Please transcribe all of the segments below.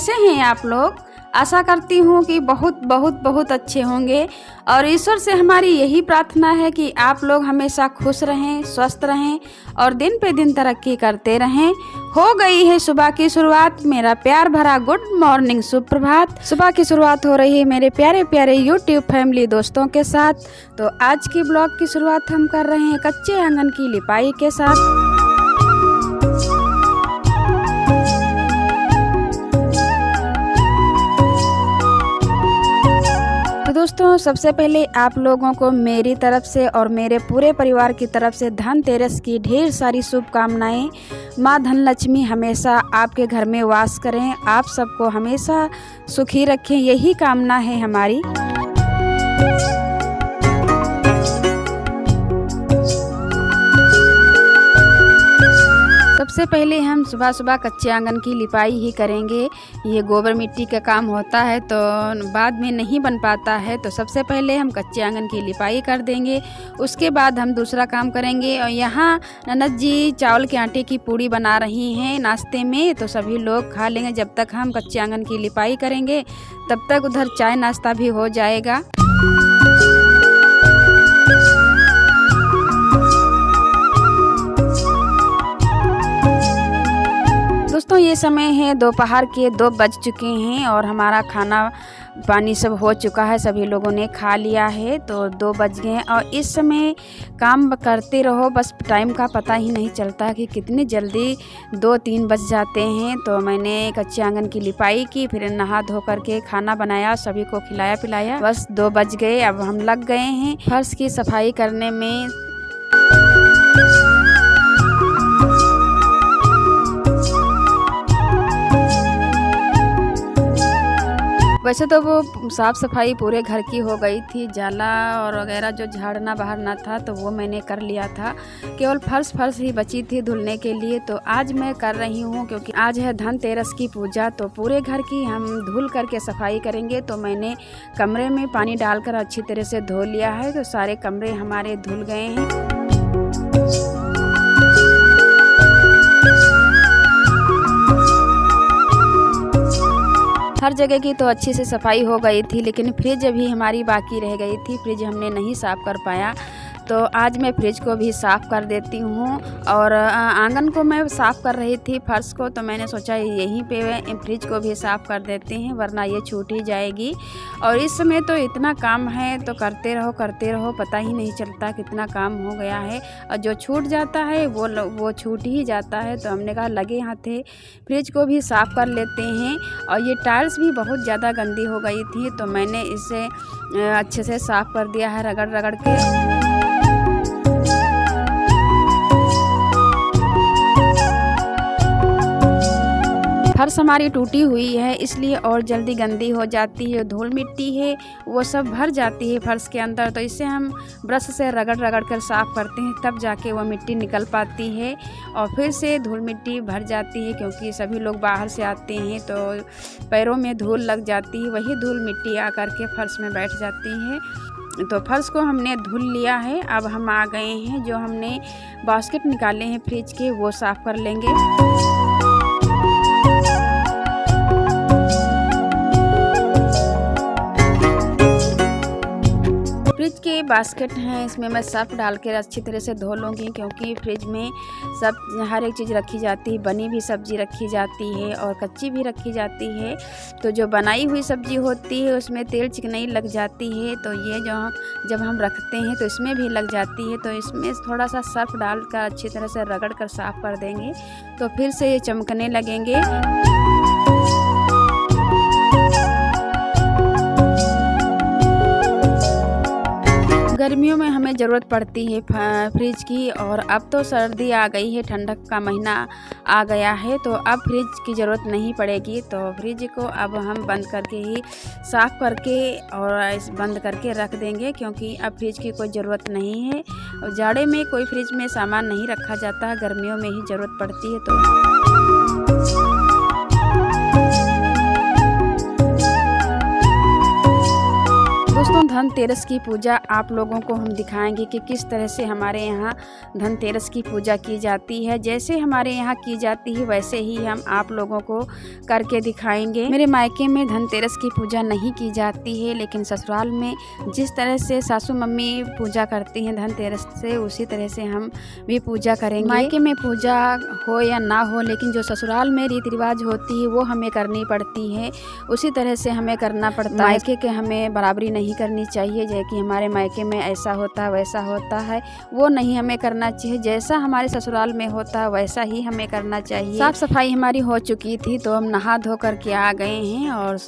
कैसे हैं आप लोग। आशा करती हूँ कि बहुत बहुत बहुत अच्छे होंगे और ईश्वर से हमारी यही प्रार्थना है कि आप लोग हमेशा खुश रहें, स्वस्थ रहें और दिन पे दिन तरक्की करते रहें। हो गई है सुबह की शुरुआत, मेरा प्यार भरा गुड मॉर्निंग, सुप्रभात। सुबह की शुरुआत हो रही है मेरे प्यारे प्यारे यूट्यूब फैमिली दोस्तों के साथ। तो आज की ब्लॉग की शुरुआत हम कर रहे हैं कच्चे आंगन की लिपाई के साथ। दोस्तों सबसे पहले आप लोगों को मेरी तरफ से और मेरे पूरे परिवार की तरफ से धनतेरस की ढेर सारी शुभकामनाएं। माँ धनलक्ष्मी हमेशा आपके घर में वास करें, आप सबको हमेशा सुखी रखें, यही कामना है हमारी। सबसे पहले हम सुबह सुबह कच्चे आंगन की लिपाई ही करेंगे। ये गोबर मिट्टी का काम होता है तो बाद में नहीं बन पाता है, तो सबसे पहले हम कच्चे आंगन की लिपाई कर देंगे, उसके बाद हम दूसरा काम करेंगे। और यहाँ ननद जी चावल के आटे की पूड़ी बना रही हैं नाश्ते में, तो सभी लोग खा लेंगे। जब तक हम कच्चे आंगन की लिपाई करेंगे तब तक उधर चाय नाश्ता भी हो जाएगा। दोस्तों ये समय है दोपहर के 2 बज चुके हैं और हमारा खाना पानी सब हो चुका है, सभी लोगों ने खा लिया है, तो 2 बज गए हैं। और इस समय काम करते रहो, बस टाइम का पता ही नहीं चलता कि कितनी जल्दी 2-3 बज जाते हैं। तो मैंने कच्चे आंगन की लिपाई की, फिर नहा धो करके खाना बनाया, सभी को खिलाया पिलाया, बस 2 बज गए। अब हम लग गए हैं फर्श की सफाई करने में। वैसे तो वो साफ़ सफाई पूरे घर की हो गई थी, जाला और वगैरह जो झाड़ना बहारना था तो वो मैंने कर लिया था, केवल फर्श ही बची थी धुलने के लिए। तो आज मैं कर रही हूँ क्योंकि आज है धनतेरस की पूजा, तो पूरे घर की हम धुल करके सफाई करेंगे। तो मैंने कमरे में पानी डालकर अच्छी तरह से धो लिया है, तो सारे कमरे हमारे धुल गए हैं। हर जगह की तो अच्छी से सफाई हो गई थी, लेकिन फ्रिज अभी हमारी बाकी रह गई थी, फ्रिज हमने नहीं साफ़ कर पाया। तो आज मैं फ्रिज को भी साफ़ कर देती हूँ। और आंगन को मैं साफ़ कर रही थी, फर्श को, तो मैंने सोचा यहीं पे फ्रिज को भी साफ़ कर देते हैं, वरना ये छूट ही जाएगी। और इस समय तो इतना काम है तो करते रहो, पता ही नहीं चलता कितना काम हो गया है। और जो छूट जाता है वो छूट ही जाता है। तो हमने कहा लगे हाथे फ्रिज को भी साफ़ कर लेते हैं। और ये टाइल्स भी बहुत ज़्यादा गंदी हो गई थी, तो मैंने इसे अच्छे से साफ़ कर दिया है रगड़ रगड़ के। फर्श हमारी टूटी हुई है, इसलिए और जल्दी गंदी हो जाती है। धूल मिट्टी है वो सब भर जाती है फर्श के अंदर, तो इसे हम ब्रश से रगड़ रगड़ कर साफ़ करते हैं, तब जाके वो मिट्टी निकल पाती है। और फिर से धूल मिट्टी भर जाती है क्योंकि सभी लोग बाहर से आते हैं तो पैरों में धूल लग जाती है, वही धूल मिट्टी आकर के फर्श में बैठ जाती है। तो फर्श को हमने धुल लिया है। अब हम आ गए हैं, जो हमने बास्केट निकाले हैं फ्रिज के वो साफ़ कर लेंगे। फ्रिज के बास्केट हैं, इसमें मैं सर्फ डाल के अच्छी तरह से धो लूँगी, क्योंकि फ्रिज में सब हर एक चीज़ रखी जाती है, बनी भी सब्ज़ी रखी जाती है और कच्ची भी रखी जाती है। तो जो बनाई हुई सब्ज़ी होती है उसमें तेल चिकनाई लग जाती है, तो ये जब हम रखते हैं तो इसमें भी लग जाती है। तो इसमें थोड़ा सा सर्फ डालकर अच्छी तरह से रगड़ कर साफ़ कर देंगे, तो फिर से ये चमकने लगेंगे। गर्मियों में हमें ज़रूरत पड़ती है फ्रिज की, और अब तो सर्दी आ गई है, ठंडक का महीना आ गया है, तो अब फ्रिज की ज़रूरत नहीं पड़ेगी। तो फ्रिज को अब हम बंद करके ही साफ़ करके और बंद करके रख देंगे, क्योंकि अब फ्रिज की कोई ज़रूरत नहीं है। जाड़े में कोई फ्रिज में सामान नहीं रखा जाता है, गर्मियों में ही ज़रूरत पड़ती है। तो दोस्तों धनतेरस की पूजा आप लोगों को हम दिखाएंगे कि किस तरह से हमारे यहाँ धनतेरस की पूजा की जाती है। जैसे हमारे यहाँ की जाती है वैसे ही हम आप लोगों को करके दिखाएंगे। मेरे मायके में धनतेरस की पूजा नहीं की जाती है, लेकिन ससुराल में जिस तरह से सासू मम्मी पूजा करती हैं धनतेरस से, उसी तरह से हम भी पूजा करेंगे। मायके में पूजा हो या ना हो, लेकिन जो ससुराल में रीति रिवाज होती है वो हमें करनी पड़ती है, उसी तरह से हमें करना पड़ता है। मायके के हमें बराबरी नहीं करनी चाहिए, जैसे कि हमारे मायके में ऐसा होता है वैसा होता है, वो नहीं हमें करना चाहिए। जैसा हमारे ससुराल में होता है वैसा ही हमें करना चाहिए। साफ सफाई हमारी हो चुकी थी तो हम नहा धो करके आ गए हैं और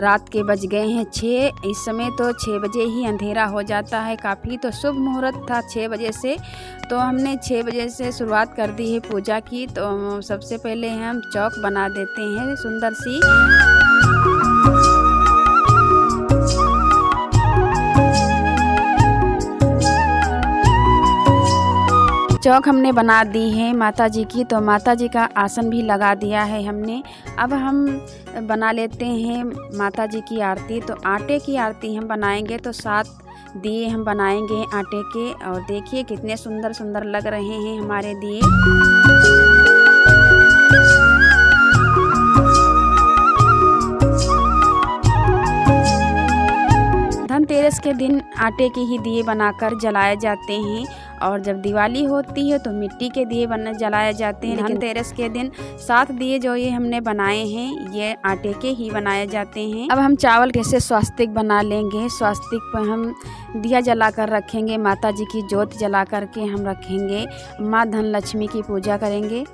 रात के बज गए हैं 6। इस समय तो 6 बजे ही अंधेरा हो जाता है काफ़ी। तो शुभ मुहूर्त था 6 बजे से, तो हमने 6 बजे से शुरुआत कर दी है पूजा की। तो सबसे पहले हम चौक बना देते हैं सुंदर सी। चौक हमने बना दी है माता जी की, तो माता जी का आसन भी लगा दिया है हमने। अब हम बना लेते हैं माता जी की आरती। तो आटे की आरती हम बनाएंगे, तो 7 दिए हम बनाएंगे आटे के। और देखिए कितने सुंदर सुंदर लग रहे हैं हमारे दिए। धनतेरस के दिन आटे के ही दिए बनाकर जलाए जाते हैं, और जब दिवाली होती है तो मिट्टी के दिए जलाए जाते हैं। धनतेरस के दिन 7 दिए जो ये हमने बनाए हैं ये आटे के ही बनाए जाते हैं। अब हम चावल कैसे स्वास्तिक बना लेंगे। स्वास्तिक पर हम दिया जला कर रखेंगे, माता जी की जोत जला करके हम रखेंगे। माँ धनलक्ष्मी की पूजा करेंगे।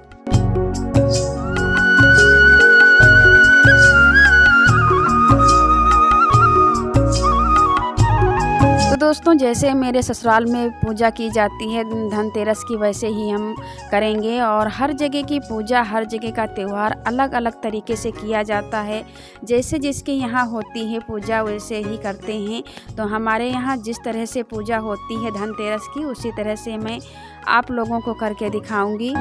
दोस्तों, जैसे मेरे ससुराल में पूजा की जाती है धनतेरस की, वैसे ही हम करेंगे। और हर जगह की पूजा, हर जगह का त्यौहार अलग अलग तरीके से किया जाता है। जैसे जिसके यहाँ होती है पूजा वैसे ही करते हैं। तो हमारे यहाँ जिस तरह से पूजा होती है धनतेरस की, उसी तरह से मैं आप लोगों को करके दिखाऊंगी।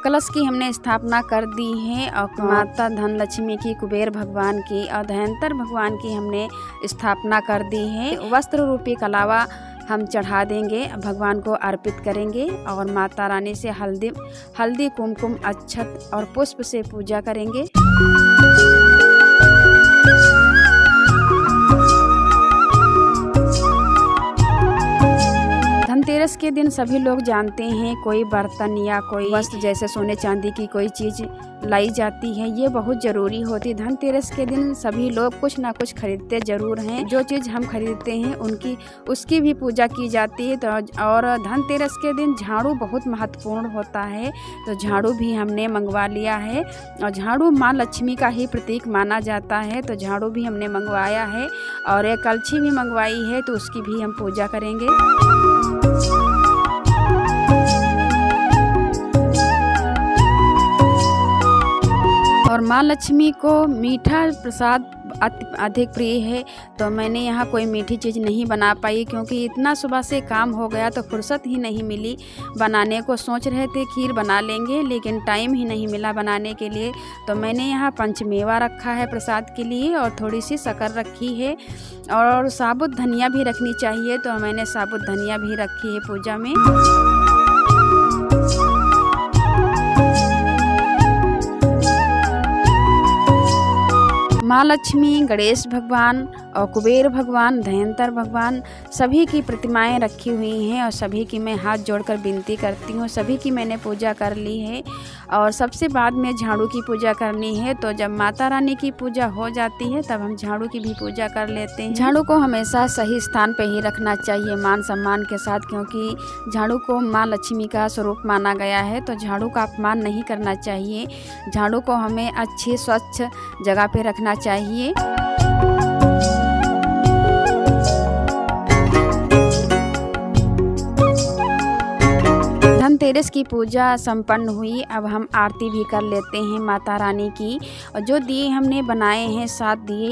कलश की हमने स्थापना कर दी है, और माता धनलक्ष्मी की, कुबेर भगवान की और धयंतर भगवान की हमने स्थापना कर दी है। वस्त्र रूपी कलावा हम चढ़ा देंगे, भगवान को अर्पित करेंगे। और माता रानी से हल्दी कुमकुम अक्षत और पुष्प से पूजा करेंगे। धनतेरस के दिन सभी लोग जानते हैं कोई बर्तन या कोई वस्तु जैसे सोने चांदी की कोई चीज़ लाई जाती है, ये बहुत ज़रूरी होती है। धनतेरस के दिन सभी लोग कुछ ना कुछ खरीदते ज़रूर हैं। जो चीज़ हम खरीदते हैं उसकी भी पूजा की जाती है। तो और धनतेरस के दिन झाड़ू बहुत महत्वपूर्ण होता है, तो झाड़ू भी हमने मंगवा लिया है। और झाड़ू माँ लक्ष्मी का ही प्रतीक माना जाता है, तो झाड़ू भी हमने मंगवाया है। और एक कलछी भी मंगवाई है, तो उसकी भी हम पूजा करेंगे। और माँ लक्ष्मी को मीठा प्रसाद अधिक प्रिय है, तो मैंने यहाँ कोई मीठी चीज़ नहीं बना पाई, क्योंकि इतना सुबह से काम हो गया तो फुर्सत ही नहीं मिली बनाने को। सोच रहे थे खीर बना लेंगे, लेकिन टाइम ही नहीं मिला बनाने के लिए। तो मैंने यहाँ पंचमेवा रखा है प्रसाद के लिए, और थोड़ी सी शक्कर रखी है, और साबुत धनिया भी रखनी चाहिए, तो मैंने साबुत धनिया भी रखी है पूजा में। माँ लक्ष्मी, गणेश भगवान और कुबेर भगवान, धयंतर भगवान सभी की प्रतिमाएं रखी हुई हैं, और सभी की मैं हाथ जोड़कर विनती करती हूँ। सभी की मैंने पूजा कर ली है, और सबसे बाद में झाड़ू की पूजा करनी है। तो जब माता रानी की पूजा हो जाती है तब हम झाड़ू की भी पूजा कर लेते हैं। झाड़ू को हमेशा सही स्थान पर ही रखना चाहिए मान सम्मान के साथ, क्योंकि झाड़ू को माँ लक्ष्मी का स्वरूप माना गया है, तो झाड़ू का अपमान नहीं करना चाहिए। झाड़ू को हमें अच्छी स्वच्छ जगह पे रखना चाहिए। धनतेरस की पूजा संपन्न हुई। अब हम आरती भी कर लेते हैं माता रानी की। और जो दिए हमने बनाए हैं 7 दिए,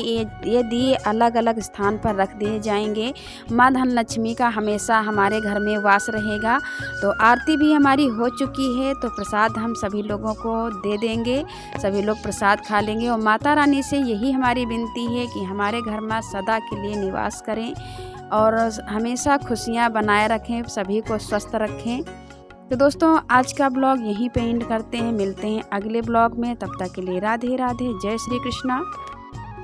ये दिए अलग अलग स्थान पर रख दिए जाएंगे। माँ धनलक्ष्मी का हमेशा हमारे घर में वास रहेगा। तो आरती भी हमारी हो चुकी है, तो प्रसाद हम सभी लोगों को दे देंगे, सभी लोग प्रसाद खा लेंगे। और माता रानी से यही हमारी विनती है कि हमारे घर में सदा के लिए निवास करें और हमेशा खुशियाँ बनाए रखें, सभी को स्वस्थ रखें। तो दोस्तों, आज का ब्लॉग यहीं पे एंड करते हैं। मिलते हैं अगले ब्लॉग में, तब तक के लिए राधे राधे, जय श्री कृष्णा।